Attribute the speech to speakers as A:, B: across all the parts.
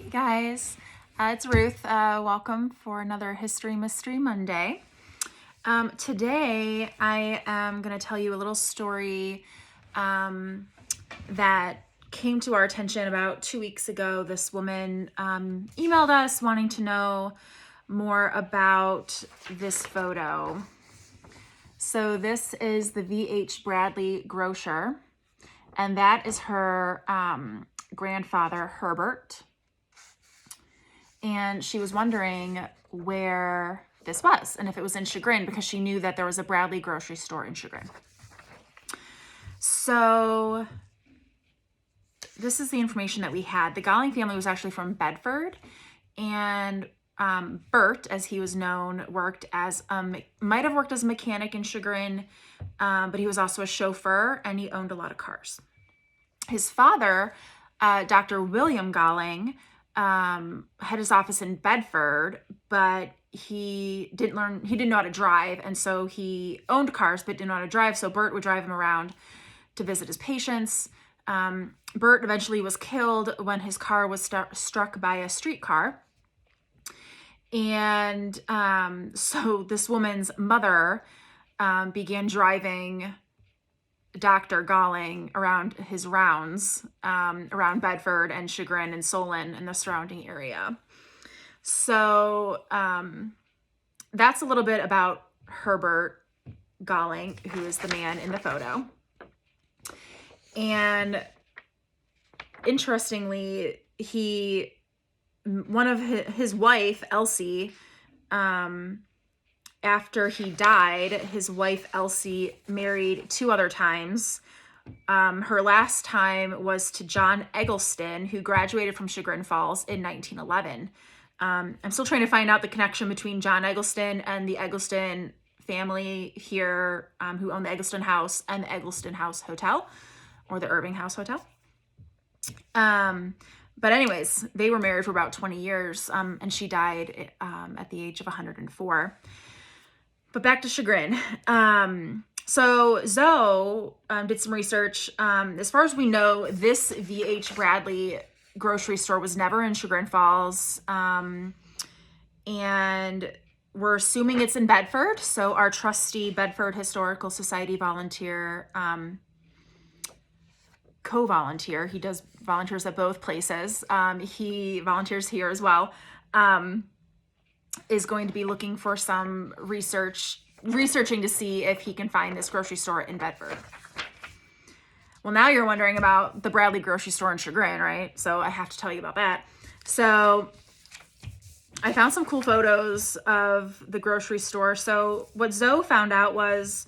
A: Hey guys, it's Ruth. Welcome for another History Mystery Monday. Today I am going to tell you a little story that came to our attention about 2 weeks ago. This woman emailed us wanting to know more about this photo. So this is the V.H. Bradley grocer, and that is her grandfather, Herbert. And she was wondering where this was and if it was in Chagrin, because she knew that there was a Bradley grocery store in Chagrin. So this is the information that we had. The Galling family was actually from Bedford, and Bert, as he was known, might have worked as a mechanic in Chagrin, but he was also a chauffeur, and he owned a lot of cars. His father, Dr. William Galling, had his office in Bedford, but he didn't know how to drive, and so he owned cars but didn't know how to drive, so Bert would drive him around to visit his patients. Bert eventually was killed when his car was struck by a streetcar. And so this woman's mother began driving Dr. Galling around his rounds around Bedford and Chagrin and Solon and the surrounding area. So that's a little bit about Herbert Galling, who is the man in the photo. And interestingly, one of his wife, Elsie, after he died, his wife Elsie married 2 other times. Her last time was to John Eggleston, who graduated from Chagrin Falls in 1911. I'm still trying to find out the connection between John Eggleston and the Eggleston family here, who owned the Eggleston House and the Eggleston House Hotel, or the Irving House Hotel. But anyways, they were married for about 20 years, and she died at the age of 104. But back to Chagrin. So Zoe did some research. As far as we know, this V.H. Bradley grocery store was never in Chagrin Falls. And we're assuming it's in Bedford. So our trusty Bedford Historical Society volunteer, co-volunteer, he does volunteers at both places. He volunteers here as well. Is going to be looking for some researching to see if he can find this grocery store in Bedford. Well, now you're wondering about the Bradley grocery store in Chagrin, right? So I have to tell you about that. So I found some cool photos of the grocery store. So what Zoe found out was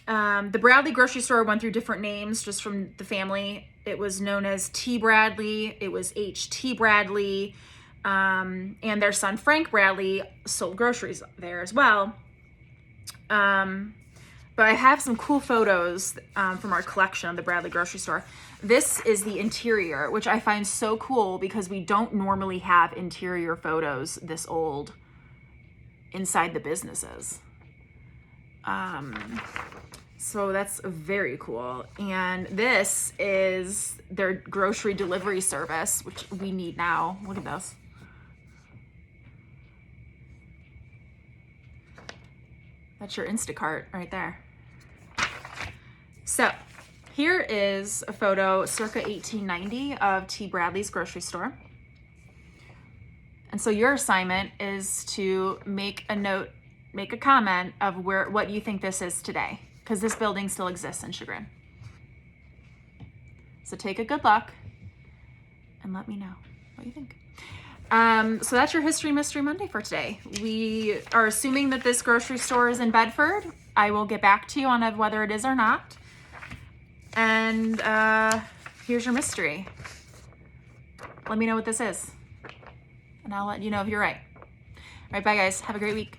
A: the Bradley grocery store went through different names just from the family. It was known as T. Bradley. It was H.T. Bradley. And their son Frank Bradley sold groceries there as well. But I have some cool photos from our collection of the Bradley grocery store. This is the interior, which I find so cool because we don't normally have interior photos this old inside the businesses. So that's very cool. And this is their grocery delivery service, which we need now. Look at this. That's your Instacart right there. So here is a photo circa 1890 of T. Bradley's grocery store. And so your assignment is to make a comment of what you think this is today, because this building still exists in Chagrin. So take a good look and let me know what you think. So that's your History Mystery Monday for today. We are assuming that this grocery store is in Bedford. I will get back to you on whether it is or not. And here's your mystery. Let me know what this is, and I'll let you know if you're right. All right, bye guys. Have a great week.